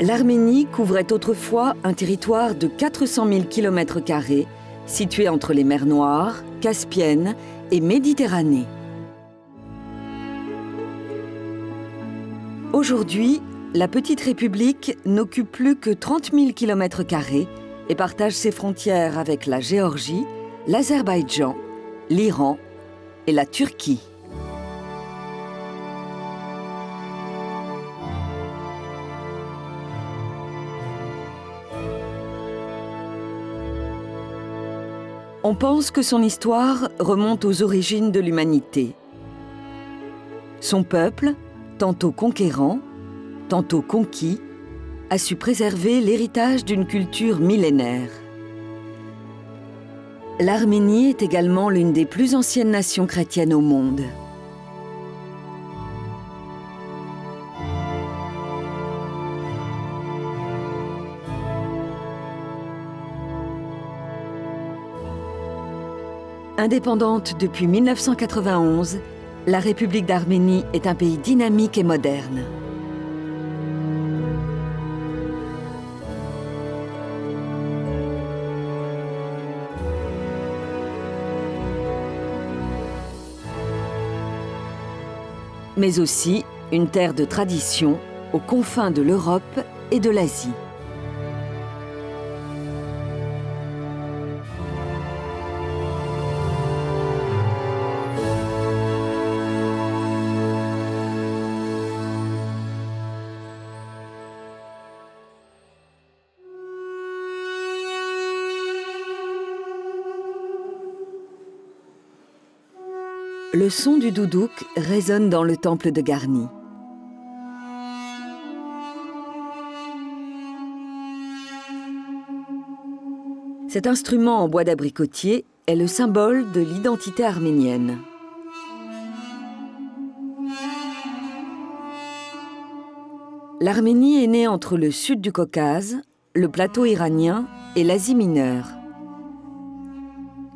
L'Arménie couvrait autrefois un territoire de 400 000 km², situé entre les mers Noires, Caspienne et Méditerranée. Aujourd'hui, la petite république n'occupe plus que 30 000 km² et partage ses frontières avec la Géorgie, l'Azerbaïdjan, l'Iran et la Turquie. On pense que son histoire remonte aux origines de l'humanité. Son peuple, tantôt conquérant, tantôt conquis, a su préserver l'héritage d'une culture millénaire. L'Arménie est également l'une des plus anciennes nations chrétiennes au monde. Indépendante depuis 1991, la République d'Arménie est un pays dynamique et moderne. Mais aussi une terre de tradition aux confins de l'Europe et de l'Asie. Le son du doudouk résonne dans le temple de Garni. Cet instrument en bois d'abricotier est le symbole de l'identité arménienne. L'Arménie est née entre le sud du Caucase, le plateau iranien et l'Asie mineure.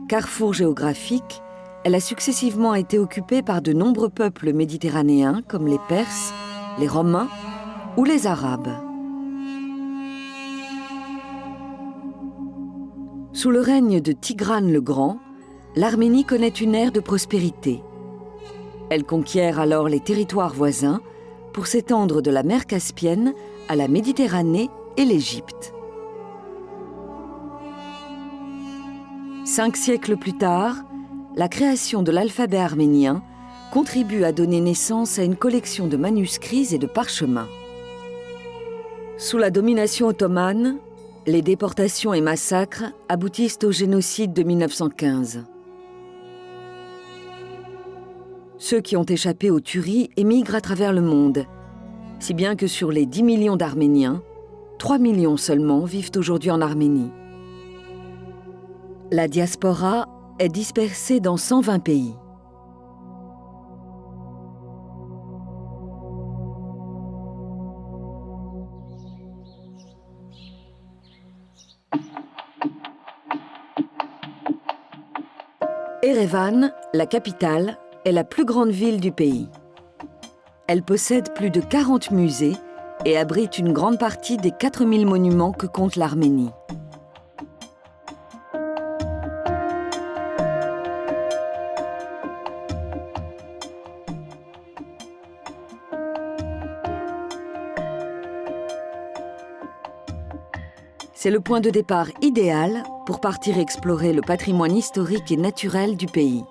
Carrefour géographique, elle a successivement été occupée par de nombreux peuples méditerranéens comme les Perses, les Romains ou les Arabes. Sous le règne de Tigrane le Grand, l'Arménie connaît une ère de prospérité. Elle conquiert alors les territoires voisins pour s'étendre de la mer Caspienne à la Méditerranée et l'Égypte. 5 siècles plus tard, la création de l'alphabet arménien contribue à donner naissance à une collection de manuscrits et de parchemins. Sous la domination ottomane, les déportations et massacres aboutissent au génocide de 1915. Ceux qui ont échappé aux tueries émigrent à travers le monde, si bien que sur les 10 millions d'Arméniens, 3 millions seulement vivent aujourd'hui en Arménie. La diaspora est dispersée dans 120 pays. Erevan, la capitale, est la plus grande ville du pays. Elle possède plus de 40 musées et abrite une grande partie des 4000 monuments que compte l'Arménie. C'est le point de départ idéal pour partir explorer le patrimoine historique et naturel du pays.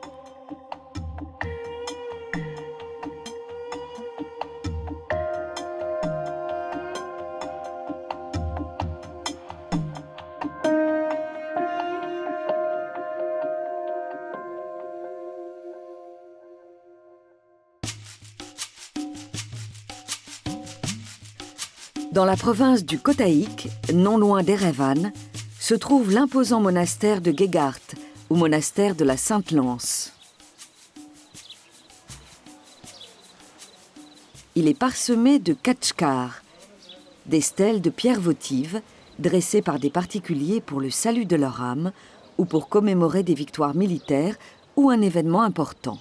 Dans la province du Kotaïk, non loin d'Erevan, se trouve l'imposant monastère de Gegart, ou monastère de la Sainte-Lance. Il est parsemé de khatchkars, des stèles de pierre votive dressées par des particuliers pour le salut de leur âme ou pour commémorer des victoires militaires ou un événement important.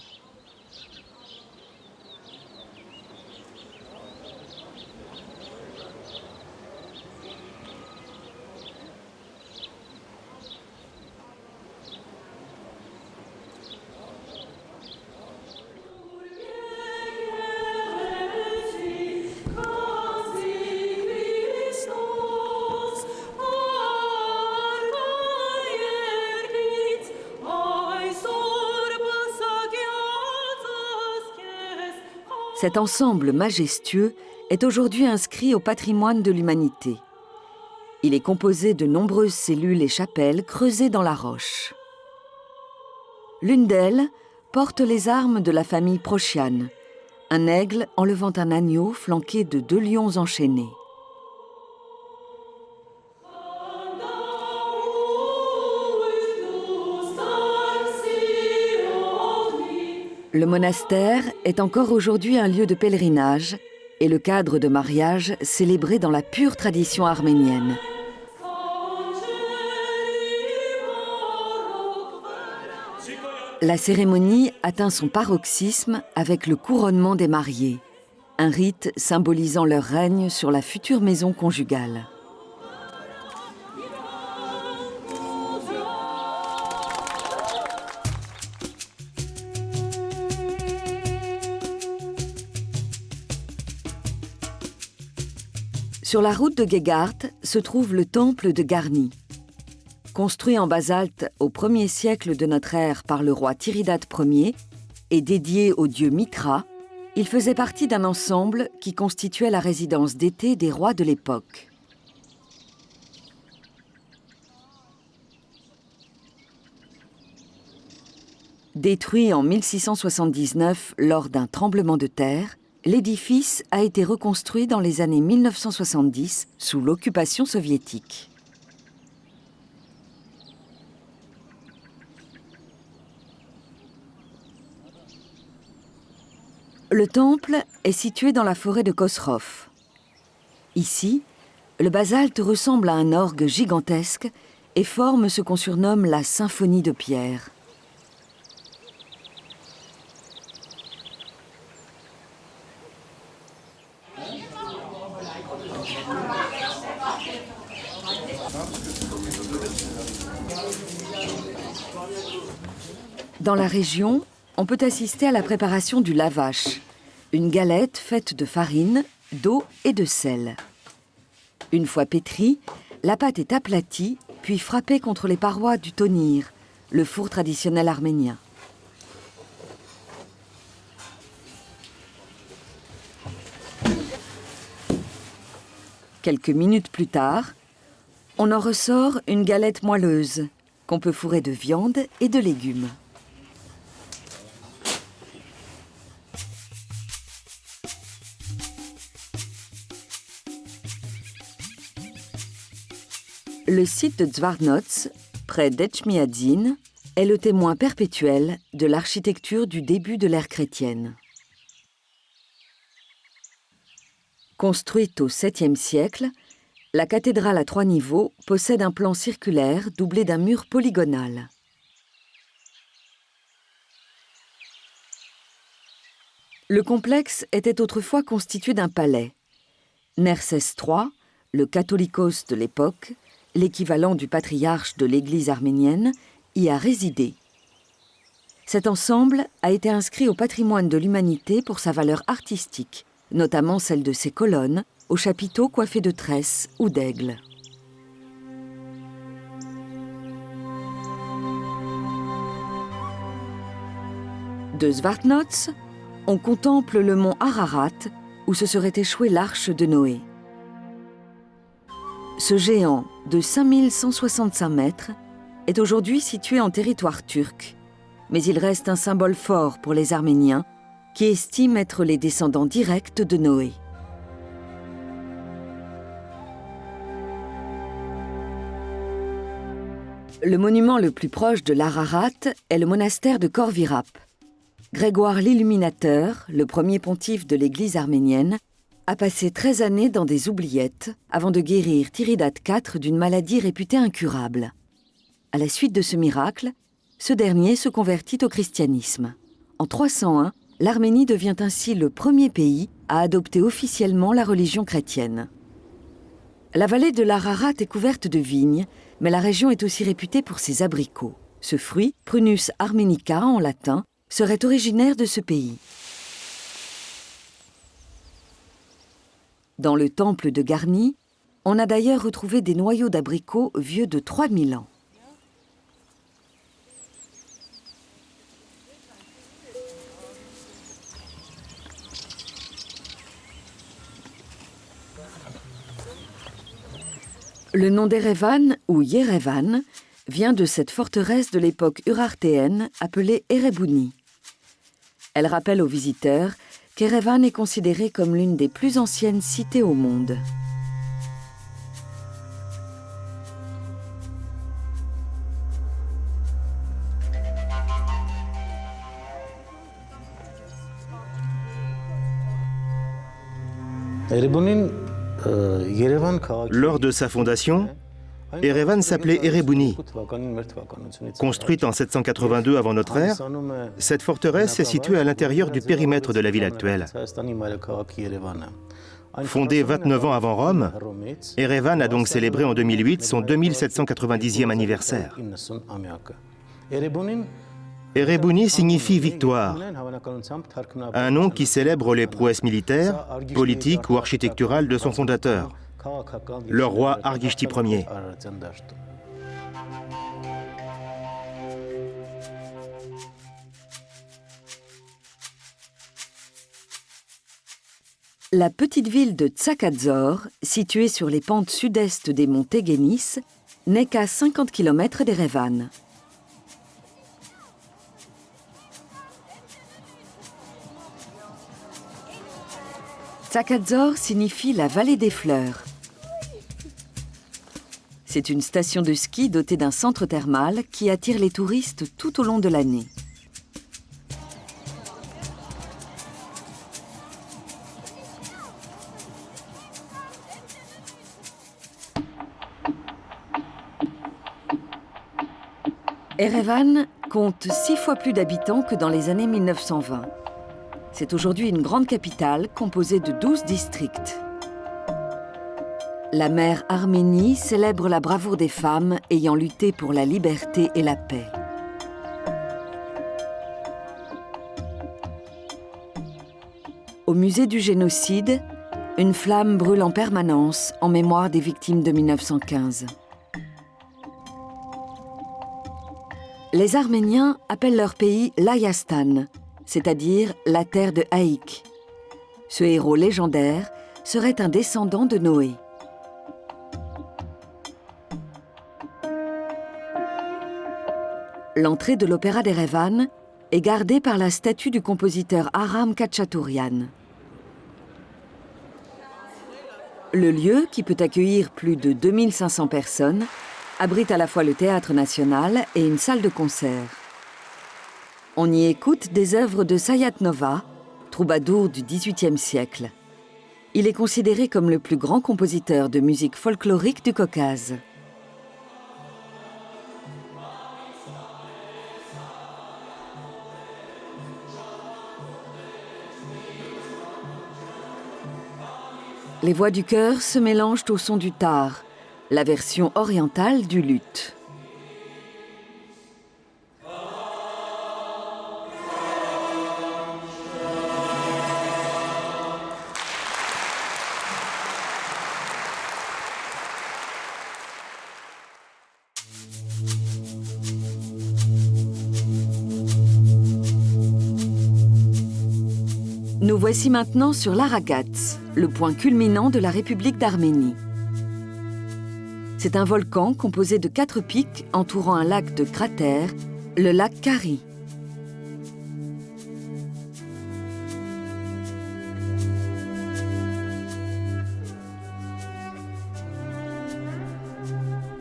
Cet ensemble majestueux est aujourd'hui inscrit au patrimoine de l'humanité. Il est composé de nombreuses cellules et chapelles creusées dans la roche. L'une d'elles porte les armes de la famille Prociane, un aigle enlevant un agneau flanqué de 2 lions enchaînés. Le monastère est encore aujourd'hui un lieu de pèlerinage et le cadre de mariage célébré dans la pure tradition arménienne. La cérémonie atteint son paroxysme avec le couronnement des mariés, un rite symbolisant leur règne sur la future maison conjugale. Sur la route de Gegart se trouve le temple de Garni. Construit en basalte au 1er siècle de notre ère par le roi Tiridate Ier et dédié au dieu Mithra, il faisait partie d'un ensemble qui constituait la résidence d'été des rois de l'époque. Détruit en 1679 lors d'un tremblement de terre, l'édifice a été reconstruit dans les années 1970 sous l'occupation soviétique. Le temple est situé dans la forêt de Khosrow. Ici, le basalte ressemble à un orgue gigantesque et forme ce qu'on surnomme la symphonie de pierre. Dans la région, on peut assister à la préparation du lavash, une galette faite de farine, d'eau et de sel. Une fois pétrie, la pâte est aplatie, puis frappée contre les parois du tonir, le four traditionnel arménien. Quelques minutes plus tard, on en ressort une galette moelleuse qu'on peut fourrer de viande et de légumes. Le site de Zvartnots, près d'Etchmiadzin, est le témoin perpétuel de l'architecture du début de l'ère chrétienne. Construite au 7e siècle, la cathédrale à 3 niveaux possède un plan circulaire doublé d'un mur polygonal. Le complexe était autrefois constitué d'un palais. Nersès III, le catholicos de l'époque, l'équivalent du patriarche de l'Église arménienne, y a résidé. Cet ensemble a été inscrit au patrimoine de l'humanité pour sa valeur artistique, notamment celle de ses colonnes, aux chapiteaux coiffés de tresses ou d'aigles. De Zvartnots, on contemple le mont Ararat, où se serait échouée l'arche de Noé. Ce géant de 5165 mètres est aujourd'hui situé en territoire turc, mais il reste un symbole fort pour les Arméniens qui estiment être les descendants directs de Noé. Le monument le plus proche de l'Ararat est le monastère de Khor Virap. Grégoire l'Illuminateur, le premier pontife de l'Église arménienne, a passé 13 années dans des oubliettes avant de guérir Tiridate IV d'une maladie réputée incurable. À la suite de ce miracle, ce dernier se convertit au christianisme. En 301, l'Arménie devient ainsi le premier pays à adopter officiellement la religion chrétienne. La vallée de l'Ararat est couverte de vignes, mais la région est aussi réputée pour ses abricots. Ce fruit, Prunus armenica en latin, serait originaire de ce pays. Dans le temple de Garni, on a d'ailleurs retrouvé des noyaux d'abricots vieux de 3000 ans. Le nom d'Erevan, ou Yerevan, vient de cette forteresse de l'époque urartéenne appelée Erebuni. Elle rappelle aux visiteurs qu'Erevan est considérée comme l'une des plus anciennes cités au monde. Lors de sa fondation, Erevan s'appelait Erebuni. Construite en 782 avant notre ère, cette forteresse est située à l'intérieur du périmètre de la ville actuelle. Fondée 29 ans avant Rome, Erevan a donc célébré en 2008 son 2790e anniversaire. Erebuni signifie victoire, un nom qui célèbre les prouesses militaires, politiques ou architecturales de son fondateur, le roi Argishti Ier. La petite ville de Tsakadzor, située sur les pentes sud-est des monts Teguenis, n'est qu'à 50 km d'Erevan. Tsakadzor signifie la vallée des fleurs. C'est une station de ski dotée d'un centre thermal qui attire les touristes tout au long de l'année. Erevan compte 6 fois plus d'habitants que dans les années 1920. C'est aujourd'hui une grande capitale composée de 12 districts. La mère Arménie célèbre la bravoure des femmes ayant lutté pour la liberté et la paix. Au musée du génocide, une flamme brûle en permanence en mémoire des victimes de 1915. Les Arméniens appellent leur pays l'Ayastan, c'est-à-dire la terre de Haïk. Ce héros légendaire serait un descendant de Noé. L'entrée de l'opéra d'Erevan est gardée par la statue du compositeur Aram Khachaturian. Le lieu, qui peut accueillir plus de 2500 personnes, abrite à la fois le Théâtre national et une salle de concert. On y écoute des œuvres de Sayat Nova, troubadour du XVIIIe siècle. Il est considéré comme le plus grand compositeur de musique folklorique du Caucase. Les voix du chœur se mélangent au son du tar, la version orientale du luth. Nous voici maintenant sur l'Aragats, le point culminant de la République d'Arménie. C'est un volcan composé de 4 pics entourant un lac de cratères, le lac Kari.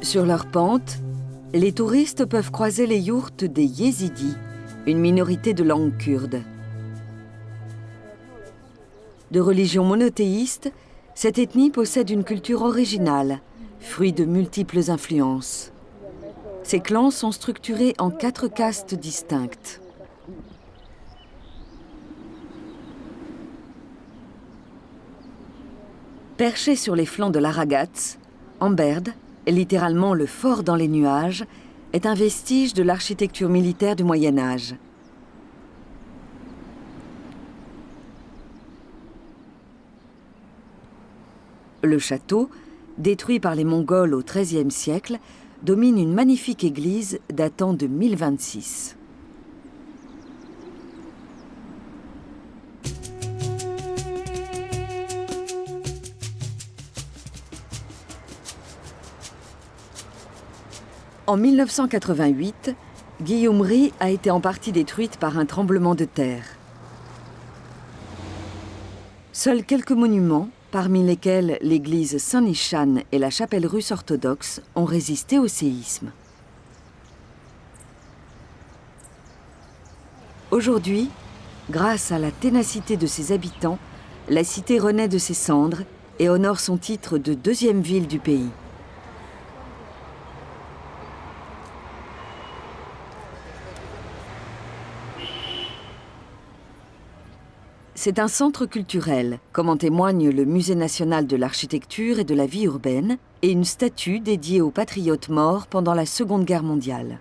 Sur leur pente, les touristes peuvent croiser les yourtes des Yézidis, une minorité de langue kurde. De religion monothéiste, cette ethnie possède une culture originale, fruit de multiples influences. Ces clans sont structurés en 4 castes distinctes. Perché sur les flancs de l'Aragats, Amberd, littéralement le fort dans les nuages, est un vestige de l'architecture militaire du Moyen Âge. Le château, détruit par les Mongols au XIIIe siècle, domine une magnifique église datant de 1026. En 1988, Gyumri a été en partie détruite par un tremblement de terre. Seuls quelques monuments, parmi lesquels l'église Saint-Nishan et la chapelle russe orthodoxe, ont résisté au séisme. Aujourd'hui, grâce à la ténacité de ses habitants, la cité renaît de ses cendres et honore son titre de deuxième ville du pays. C'est un centre culturel, comme en témoigne le Musée national de l'architecture et de la vie urbaine, et une statue dédiée aux patriotes morts pendant la Seconde Guerre mondiale.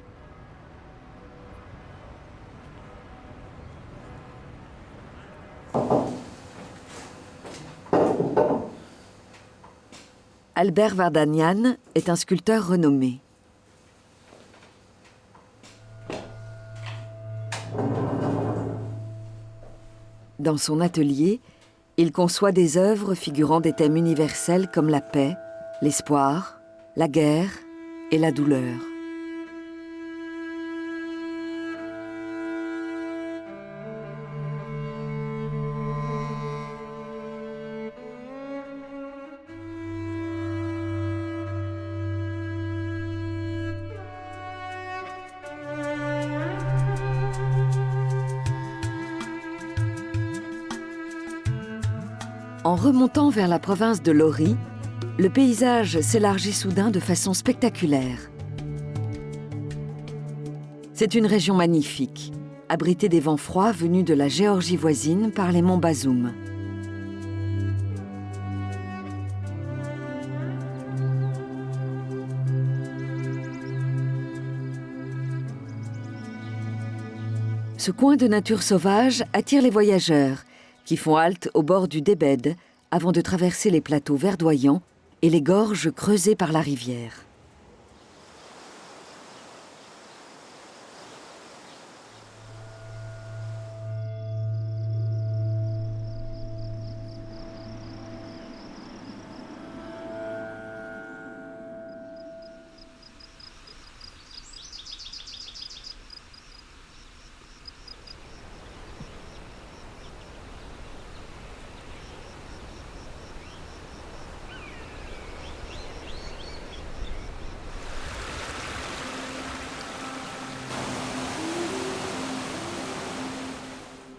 Albert Vardanian est un sculpteur renommé. Dans son atelier, il conçoit des œuvres figurant des thèmes universels comme la paix, l'espoir, la guerre et la douleur. En remontant vers la province de Lori, le paysage s'élargit soudain de façon spectaculaire. C'est une région magnifique, abritée des vents froids venus de la Géorgie voisine par les monts Bazoum. Ce coin de nature sauvage attire les voyageurs, qui font halte au bord du Débed avant de traverser les plateaux verdoyants et les gorges creusées par la rivière.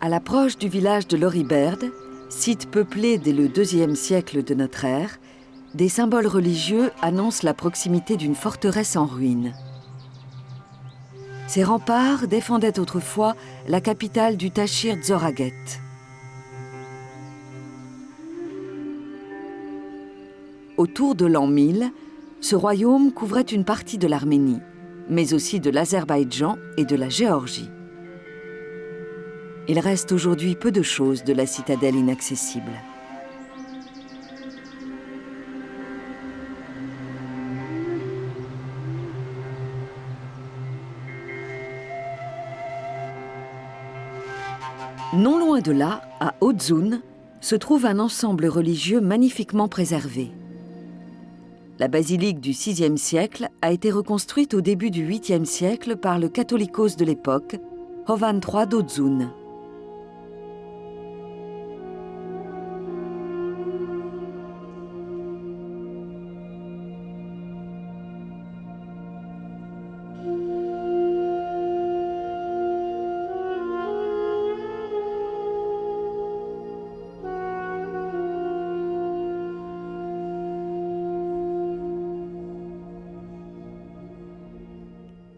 À l'approche du village de Loriberd, site peuplé dès le IIe siècle de notre ère, des symboles religieux annoncent la proximité d'une forteresse en ruine. Ces remparts défendaient autrefois la capitale du Tachir Dzoraguet. Autour de l'an 1000, ce royaume couvrait une partie de l'Arménie, mais aussi de l'Azerbaïdjan et de la Géorgie. Il reste aujourd'hui peu de choses de la citadelle inaccessible. Non loin de là, à Odzun, se trouve un ensemble religieux magnifiquement préservé. La basilique du VIe siècle a été reconstruite au début du VIIIe siècle par le catholicos de l'époque, Hovan III d'Odzun.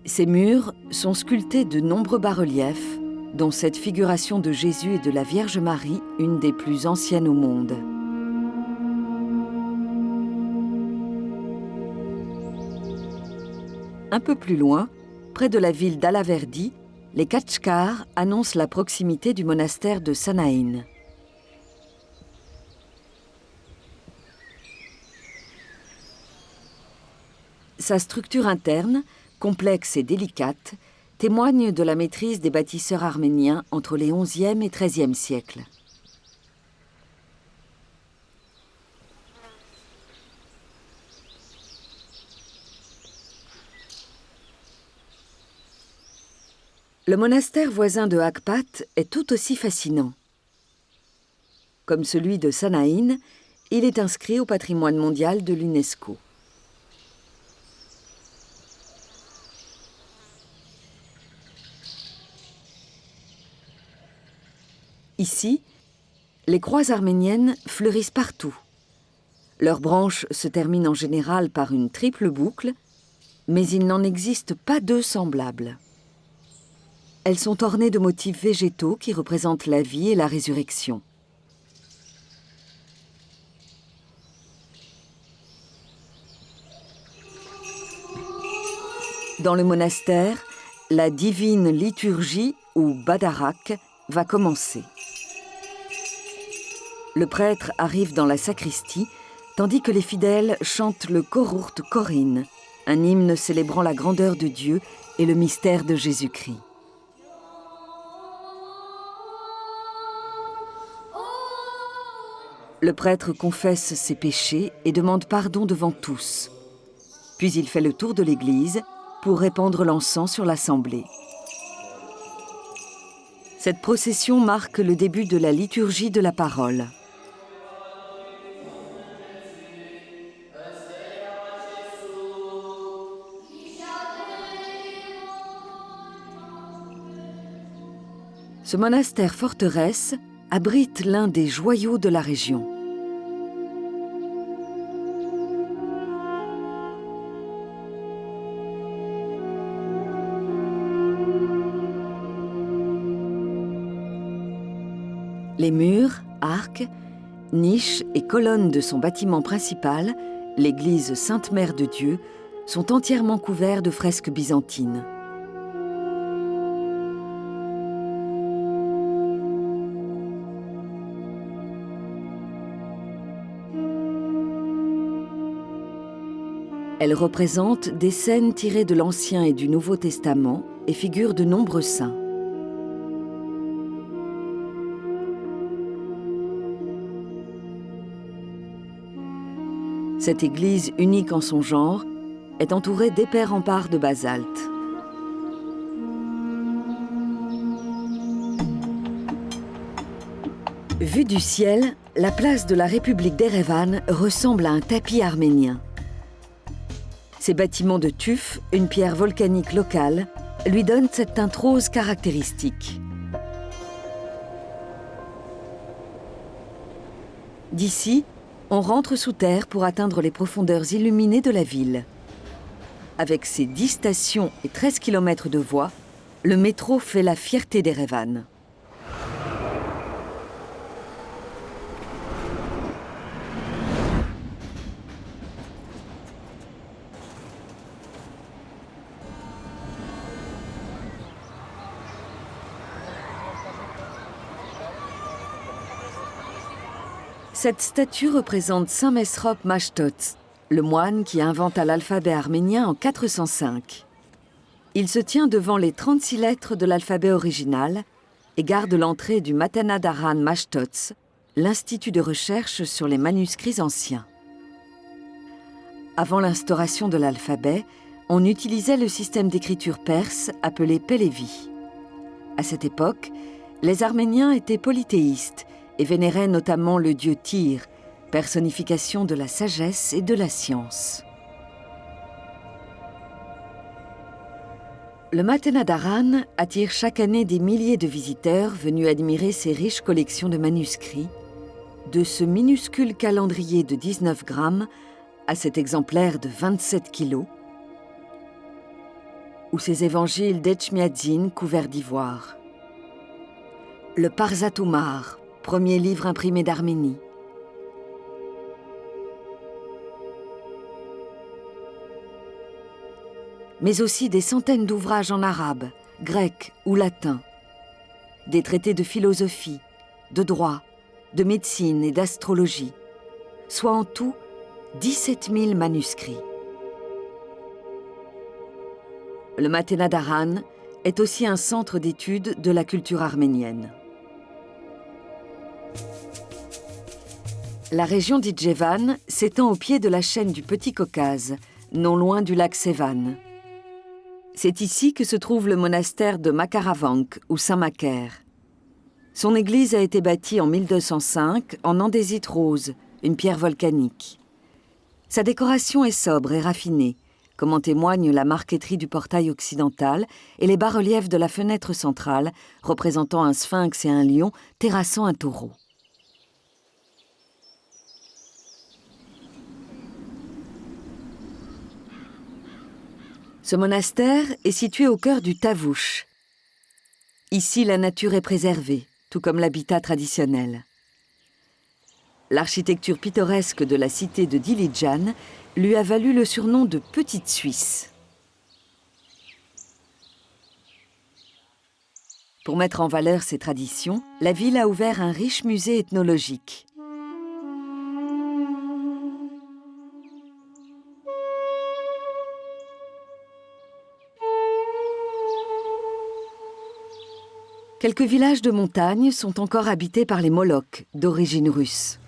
Ces murs sont sculptés de nombreux bas-reliefs, dont cette figuration de Jésus et de la Vierge Marie, une des plus anciennes au monde. Un peu plus loin, près de la ville d'Alaverdi, les Khatchkars annoncent la proximité du monastère de Sanaïn. Sa structure interne, complexe et délicate, témoigne de la maîtrise des bâtisseurs arméniens entre les XIe et XIIIe siècles. Le monastère voisin de Akpat est tout aussi fascinant. Comme celui de Sanaïn, il est inscrit au patrimoine mondial de l'UNESCO. Ici, les croix arméniennes fleurissent partout. Leurs branches se terminent en général par une triple boucle, mais il n'en existe pas deux semblables. Elles sont ornées de motifs végétaux qui représentent la vie et la résurrection. Dans le monastère, la divine liturgie, ou Badarak, va commencer. Le prêtre arrive dans la sacristie, tandis que les fidèles chantent le Korurt Korin, un hymne célébrant la grandeur de Dieu et le mystère de Jésus-Christ. Le prêtre confesse ses péchés et demande pardon devant tous. Puis il fait le tour de l'église pour répandre l'encens sur l'assemblée. Cette procession marque le début de la liturgie de la parole. Ce monastère-forteresse abrite l'un des joyaux de la région. Les murs, arcs, niches et colonnes de son bâtiment principal, l'église Sainte-Mère de Dieu, sont entièrement couverts de fresques byzantines. Elles représentent des scènes tirées de l'Ancien et du Nouveau Testament et figurent de nombreux saints. Cette église, unique en son genre, est entourée d'épais remparts de basalte. Vue du ciel, la place de la République d'Erevan ressemble à un tapis arménien. Ces bâtiments de tuf, une pierre volcanique locale, lui donnent cette teinte rose caractéristique. D'ici, on rentre sous terre pour atteindre les profondeurs illuminées de la ville. Avec ses 10 stations et 13 km de voies, le métro fait la fierté d'Erevan. Cette statue représente Saint Mesrop Mashtots, le moine qui inventa l'alphabet arménien en 405. Il se tient devant les 36 lettres de l'alphabet original et garde l'entrée du Matana Daran Mashtots, l'institut de recherche sur les manuscrits anciens. Avant l'instauration de l'alphabet, on utilisait le système d'écriture perse appelé Pélévi. À cette époque, les Arméniens étaient polythéistes et vénérait notamment le dieu Tyr, personnification de la sagesse et de la science. Le Matana Daran attire chaque année des milliers de visiteurs venus admirer ses riches collections de manuscrits, de ce minuscule calendrier de 19 grammes à cet exemplaire de 27 kilos, ou ses évangiles d'Etchmiadzin couverts d'ivoire. Le Parzatoumar, premier livre imprimé d'Arménie. Mais aussi des centaines d'ouvrages en arabe, grec ou latin, des traités de philosophie, de droit, de médecine et d'astrologie, soit en tout 17 000 manuscrits. Le Matana Daran est aussi un centre d'études de la culture arménienne. La région d'Idjevan s'étend au pied de la chaîne du Petit Caucase, non loin du lac Sevan. C'est ici que se trouve le monastère de Makaravank, ou Saint-Macaire. Son église a été bâtie en 1205 en andésite rose, une pierre volcanique. Sa décoration est sobre et raffinée, comme en témoigne la marqueterie du portail occidental et les bas-reliefs de la fenêtre centrale, représentant un sphinx et un lion terrassant un taureau. Ce monastère est situé au cœur du Tavush. Ici, la nature est préservée, tout comme l'habitat traditionnel. L'architecture pittoresque de la cité de Dilijan lui a valu le surnom de « Petite Suisse ». Pour mettre en valeur ses traditions, la ville a ouvert un riche musée ethnologique. Quelques villages de montagne sont encore habités par les Moloks, d'origine russe.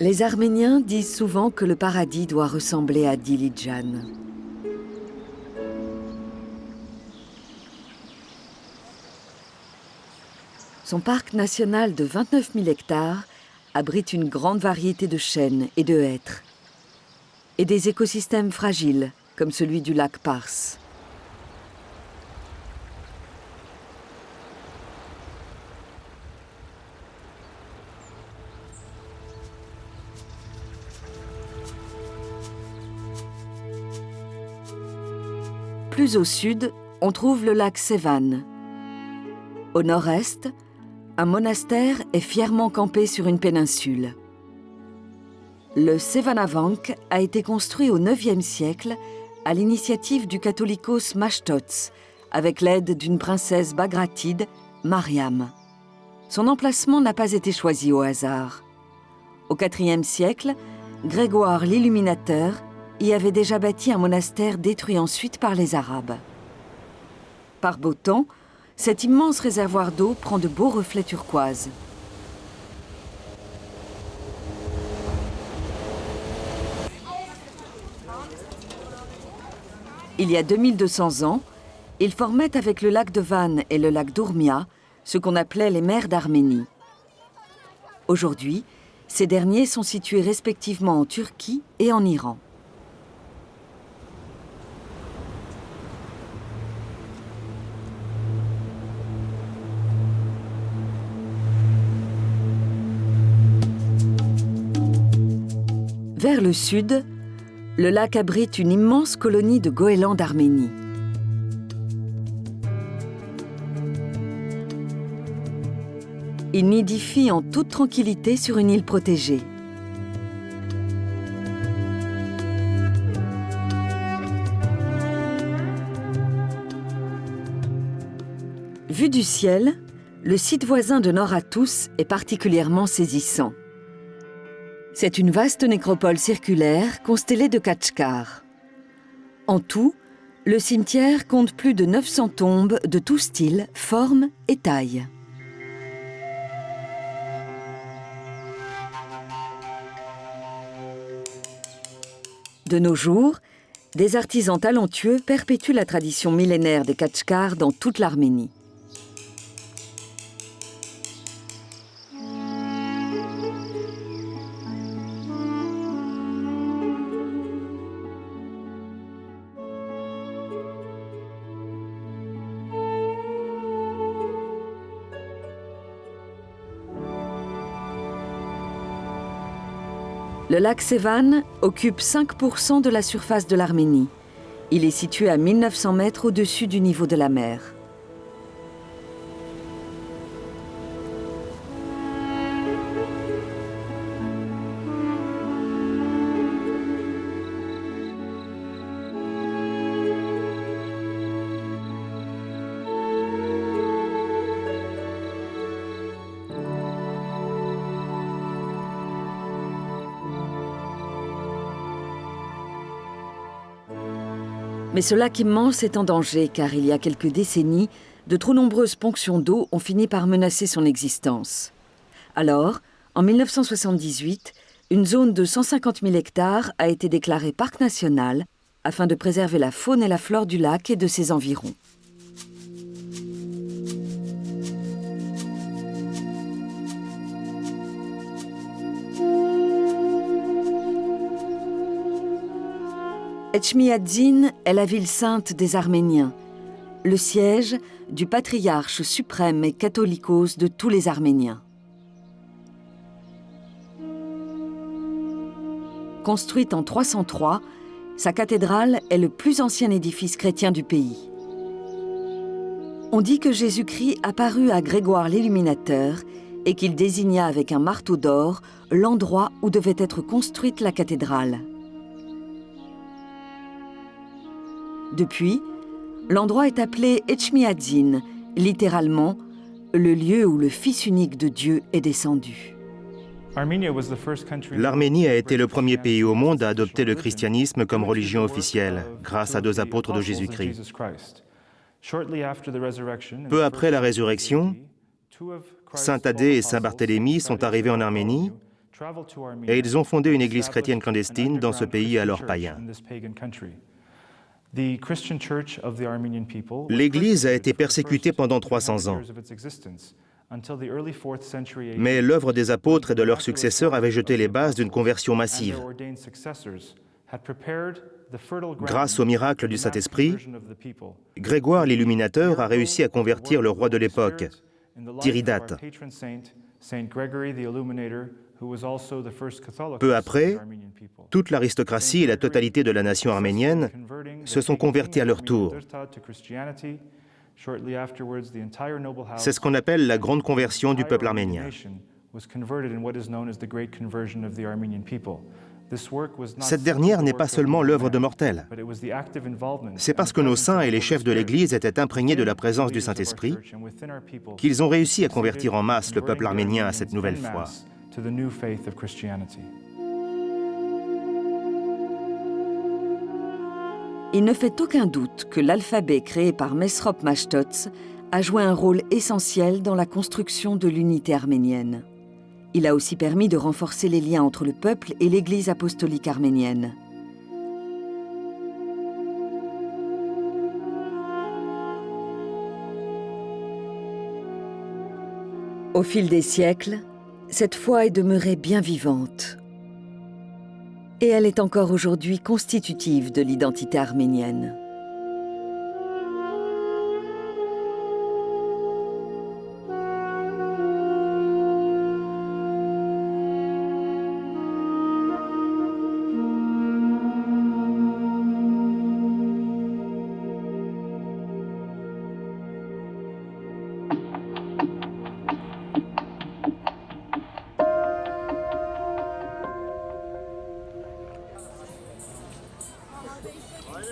Les Arméniens disent souvent que le paradis doit ressembler à Dilijan. Son parc national de 29 000 hectares abrite une grande variété de chênes et de hêtres, et des écosystèmes fragiles, comme celui du lac Pars. Plus au sud, on trouve le lac Sevan. Au nord-est, un monastère est fièrement campé sur une péninsule. Le Sevanavank a été construit au IXe siècle à l'initiative du catholicos Mashtots, avec l'aide d'une princesse bagratide, Mariam. Son emplacement n'a pas été choisi au hasard. Au IVe siècle, Grégoire l'Illuminateur y avait déjà bâti un monastère détruit ensuite par les Arabes. Par beau temps, cet immense réservoir d'eau prend de beaux reflets turquoises. Il y a 2200 ans, il formait avec le lac de Van et le lac d'Urmia ce qu'on appelait les mers d'Arménie. Aujourd'hui, ces derniers sont situés respectivement en Turquie et en Iran. Vers le sud, le lac abrite une immense colonie de goélands d'Arménie. Ils nidifient en toute tranquillité sur une île protégée. Vu du ciel, le site voisin de Noratous est particulièrement saisissant. C'est une vaste nécropole circulaire constellée de Khatchkars. En tout, le cimetière compte plus de 900 tombes de tout style, forme et taille. De nos jours, des artisans talentueux perpétuent la tradition millénaire des Khatchkars dans toute l'Arménie. Le lac Sevan occupe 5% de la surface de l'Arménie. Il est situé à 1900 mètres au-dessus du niveau de la mer. Mais ce lac immense est en danger car il y a quelques décennies, de trop nombreuses ponctions d'eau ont fini par menacer son existence. Alors, en 1978, une zone de 150 000 hectares a été déclarée parc national afin de préserver la faune et la flore du lac et de ses environs. Etchmiadzin est la ville sainte des Arméniens, le siège du patriarche suprême et catholicos de tous les Arméniens. Construite en 303, sa cathédrale est le plus ancien édifice chrétien du pays. On dit que Jésus-Christ apparut à Grégoire l'Illuminateur et qu'il désigna avec un marteau d'or l'endroit où devait être construite la cathédrale. Depuis, l'endroit est appelé Etchmiadzin, littéralement « le lieu où le Fils unique de Dieu est descendu ». L'Arménie a été le premier pays au monde à adopter le christianisme comme religion officielle, grâce à 2 apôtres de Jésus-Christ. Peu après la résurrection, Saint Thaddée et Saint Barthélemy sont arrivés en Arménie et ils ont fondé une église chrétienne clandestine dans ce pays alors païen. L'Église a été persécutée pendant 300 ans. Mais l'œuvre des apôtres et de leurs successeurs avait jeté les bases d'une conversion massive. Grâce au miracle du Saint-Esprit, Grégoire l'Illuminateur a réussi à convertir le roi de l'époque, Tiridate. Peu après, toute l'aristocratie et la totalité de la nation arménienne se sont convertis à leur tour. C'est ce qu'on appelle la grande conversion du peuple arménien. Cette dernière n'est pas seulement l'œuvre de mortels. C'est parce que nos saints et les chefs de l'Église étaient imprégnés de la présence du Saint-Esprit qu'ils ont réussi à convertir en masse le peuple arménien à cette nouvelle foi. Il ne fait aucun doute que l'alphabet créé par Mesrop Mashtots a joué un rôle essentiel dans la construction de l'unité arménienne. Il a aussi permis de renforcer les liens entre le peuple et l'Église apostolique arménienne. Au fil des siècles, cette foi est demeurée bien vivante. Et elle est encore aujourd'hui constitutive de l'identité arménienne.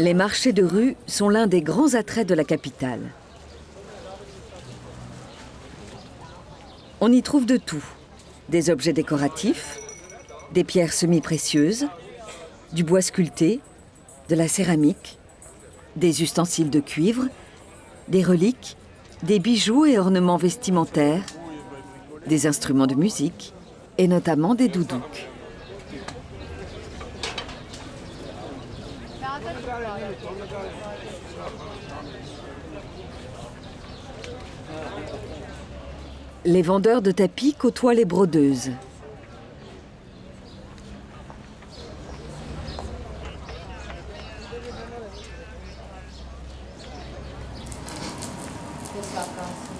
Les marchés de rue sont l'un des grands attraits de la capitale. On y trouve de tout. Des objets décoratifs, des pierres semi-précieuses, du bois sculpté, de la céramique, des ustensiles de cuivre, des reliques, des bijoux et ornements vestimentaires, des instruments de musique et notamment des doudouks. Les vendeurs de tapis côtoient les brodeuses.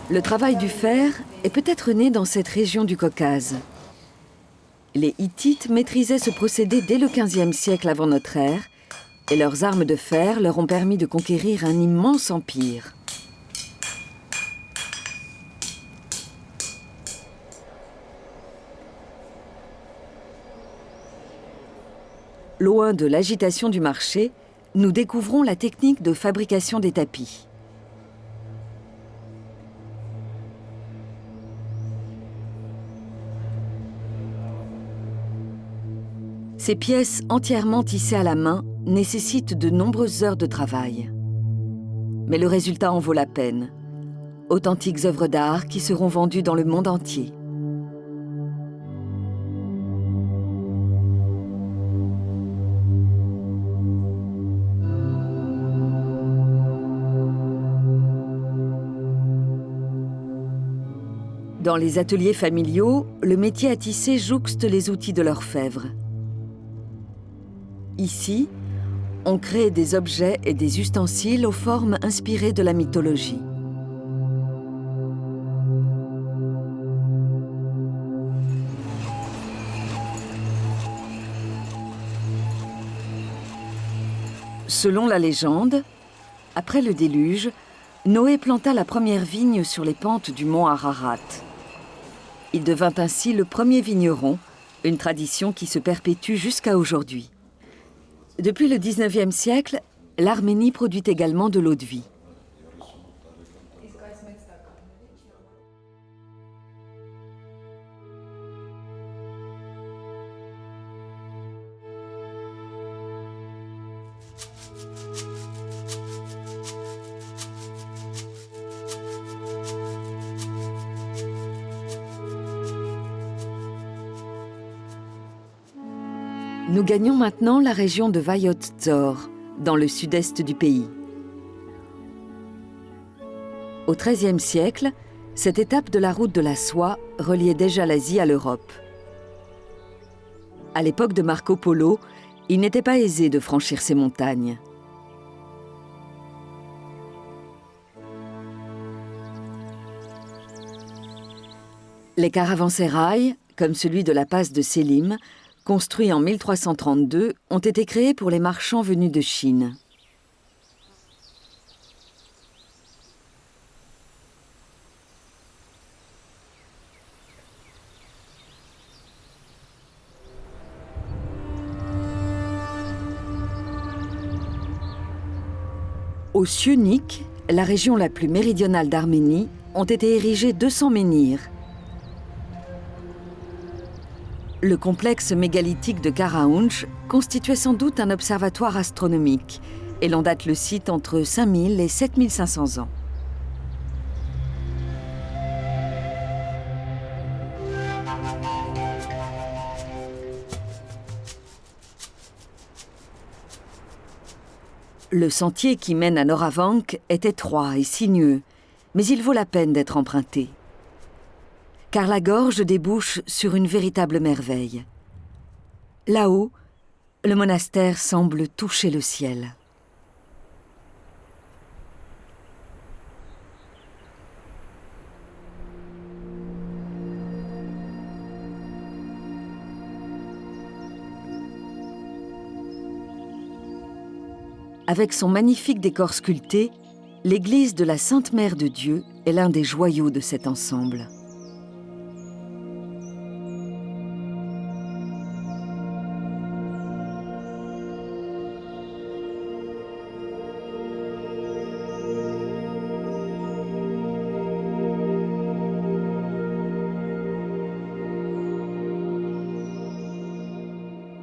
Le travail du fer est peut-être né dans cette région du Caucase. Les Hittites maîtrisaient ce procédé dès le XVe siècle avant notre ère, et leurs armes de fer leur ont permis de conquérir un immense empire. Loin de l'agitation du marché, nous découvrons la technique de fabrication des tapis. Ces pièces entièrement tissées à la main nécessite de nombreuses heures de travail. Mais le résultat en vaut la peine. Authentiques œuvres d'art qui seront vendues dans le monde entier. Dans les ateliers familiaux, le métier à tisser jouxte les outils de l'orfèvre. Ici, on crée des objets et des ustensiles aux formes inspirées de la mythologie. Selon la légende, après le déluge, Noé planta la première vigne sur les pentes du mont Ararat. Il devint ainsi le premier vigneron, une tradition qui se perpétue jusqu'à aujourd'hui. Depuis le XIXe siècle, l'Arménie produit également de l'eau-de-vie. Nous gagnons maintenant la région de Vayot-Dzor, dans le sud-est du pays. Au XIIIe siècle, cette étape de la route de la soie reliait déjà l'Asie à l'Europe. À l'époque de Marco Polo, il n'était pas aisé de franchir ces montagnes. Les caravansérails, comme celui de la passe de Sélim, construits en 1332, ont été créés pour les marchands venus de Chine. Au Syunik, la région la plus méridionale d'Arménie, ont été érigés 200 menhirs. Le complexe mégalithique de Karaounch constituait sans doute un observatoire astronomique, et l'on date le site entre 5000 et 7500 ans. Le sentier qui mène à Noravank est étroit et sinueux, mais il vaut la peine d'être emprunté. Car la gorge débouche sur une véritable merveille. Là-haut, le monastère semble toucher le ciel. Avec son magnifique décor sculpté, l'église de la Sainte Mère de Dieu est l'un des joyaux de cet ensemble.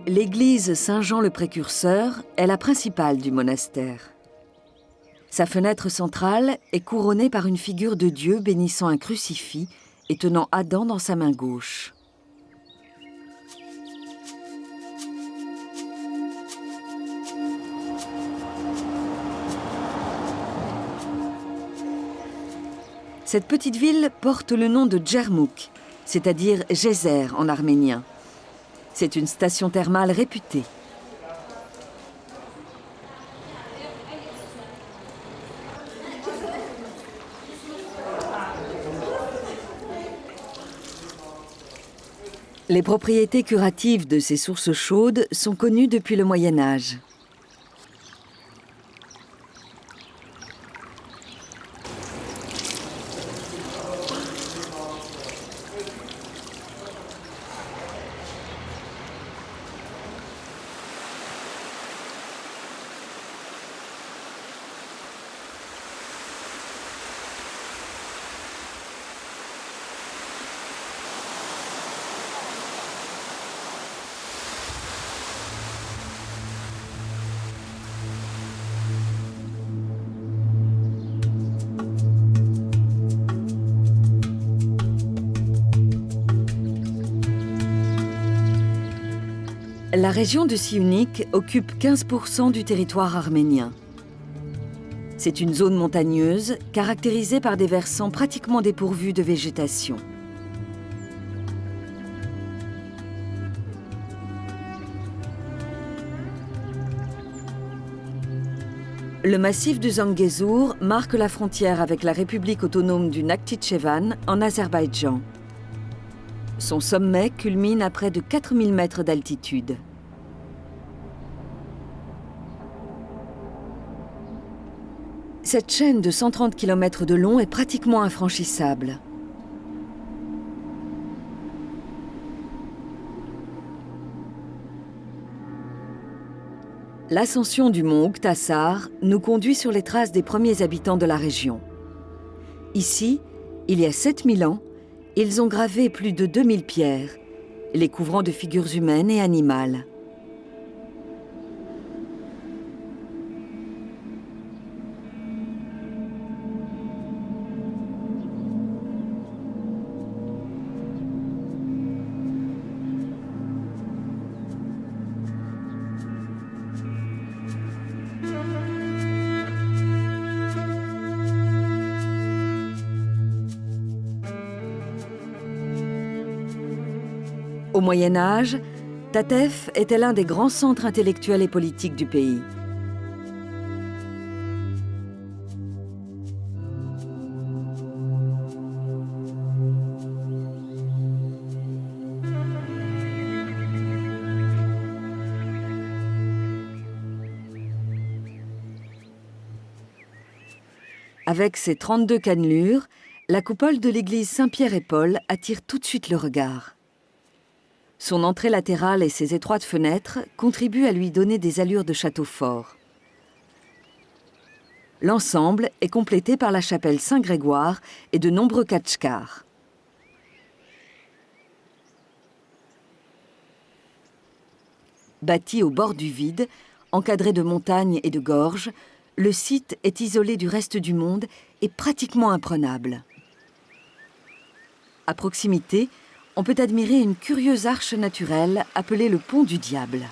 L'église Saint-Jean le Précurseur est la principale du monastère. Sa fenêtre centrale est couronnée par une figure de Dieu bénissant un crucifix et tenant Adam dans sa main gauche. Cette petite ville porte le nom de Djermouk, c'est-à-dire geyser en arménien. C'est une station thermale réputée. Les propriétés curatives de ces sources chaudes sont connues depuis le Moyen Âge. La région de Siounik occupe 15% du territoire arménien. C'est une zone montagneuse caractérisée par des versants pratiquement dépourvus de végétation. Le massif du Zangezur marque la frontière avec la République autonome du Nakhitchevan en Azerbaïdjan. Son sommet culmine à près de 4000 mètres d'altitude. Cette chaîne de 130 km de long est pratiquement infranchissable. L'ascension du mont Ouktassar nous conduit sur les traces des premiers habitants de la région. Ici, il y a 7000 ans, ils ont gravé plus de 2000 pierres, les couvrant de figures humaines et animales. Au Moyen Âge, Tatef était l'un des grands centres intellectuels et politiques du pays. Avec ses 32 cannelures, la coupole de l'église Saint-Pierre et Paul attire tout de suite le regard. Son entrée latérale et ses étroites fenêtres contribuent à lui donner des allures de château fort. L'ensemble est complété par la chapelle Saint-Grégoire et de nombreux khatchkars. Bâti au bord du vide, encadré de montagnes et de gorges, le site est isolé du reste du monde et pratiquement imprenable. À proximité, on peut admirer une curieuse arche naturelle appelée le Pont du Diable.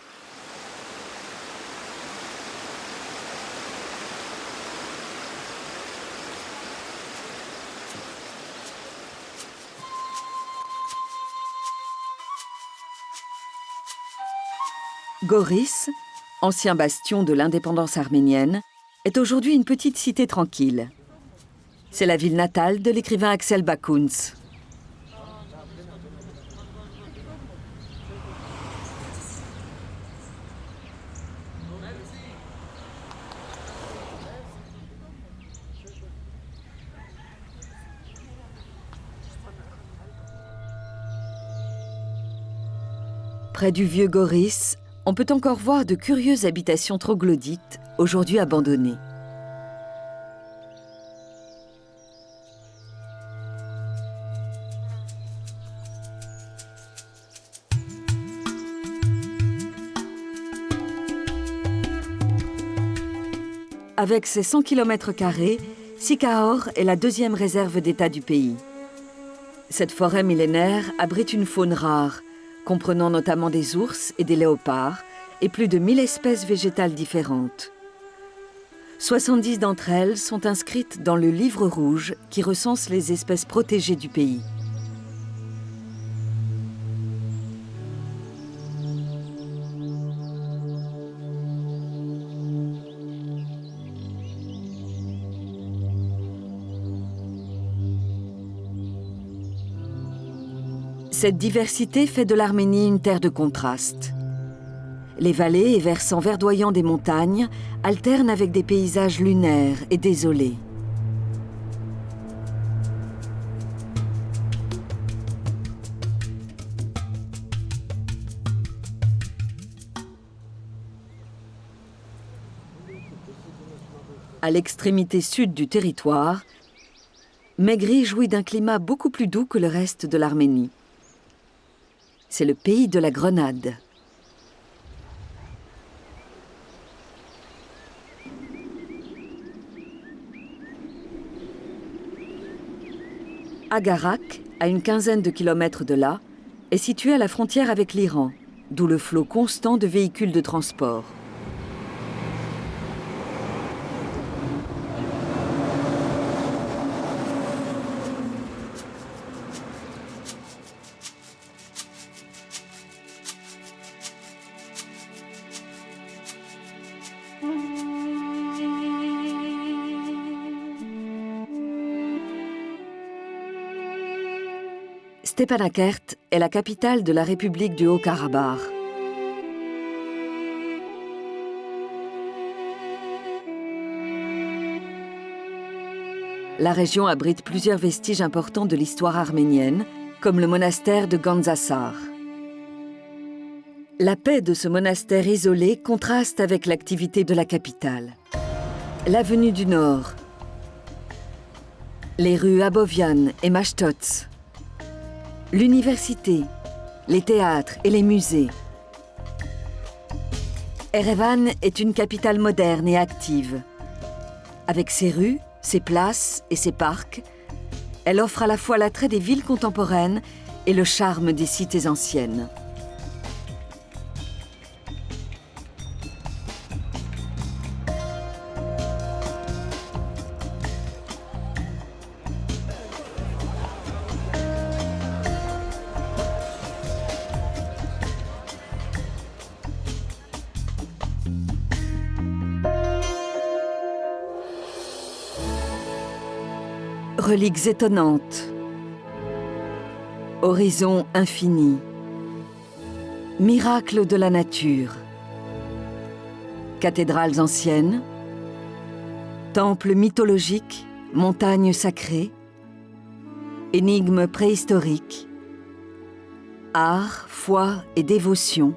Goris, ancien bastion de l'indépendance arménienne, est aujourd'hui une petite cité tranquille. C'est la ville natale de l'écrivain Axel Bakuns. Près du vieux Goris, on peut encore voir de curieuses habitations troglodytes, aujourd'hui abandonnées. Avec ses 100 km², Sikahor est la deuxième réserve d'État du pays. Cette forêt millénaire abrite une faune rare, comprenant notamment des ours et des léopards, et plus de 1000 espèces végétales différentes. 70 d'entre elles sont inscrites dans le Livre rouge qui recense les espèces protégées du pays. Cette diversité fait de l'Arménie une terre de contrastes. Les vallées et versants verdoyants des montagnes alternent avec des paysages lunaires et désolés. À l'extrémité sud du territoire, Megri jouit d'un climat beaucoup plus doux que le reste de l'Arménie. C'est le pays de la grenade. Agarak, à une quinzaine de kilomètres de là, est situé à la frontière avec l'Iran d'où le flot constant de véhicules de transport. Stepanakert est la capitale de la République du Haut-Karabakh. La région abrite plusieurs vestiges importants de l'histoire arménienne, comme le monastère de Gandzasar. La paix de ce monastère isolé contraste avec l'activité de la capitale. L'avenue du Nord, les rues Abovian et Mashtots, l'université, les théâtres et les musées. Erevan est une capitale moderne et active. Avec ses rues, ses places et ses parcs, elle offre à la fois l'attrait des villes contemporaines et le charme des cités anciennes. Reliques étonnantes, horizon infini, miracles de la nature, cathédrales anciennes, temples mythologiques, montagnes sacrées, énigmes préhistoriques, art, foi et dévotion,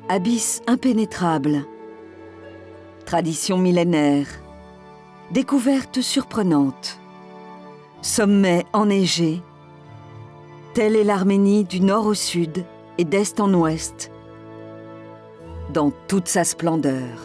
abysses impénétrables, traditions millénaires, découvertes surprenantes, sommets enneigés. Telle est l'Arménie du nord au sud et d'est en ouest, dans toute sa splendeur.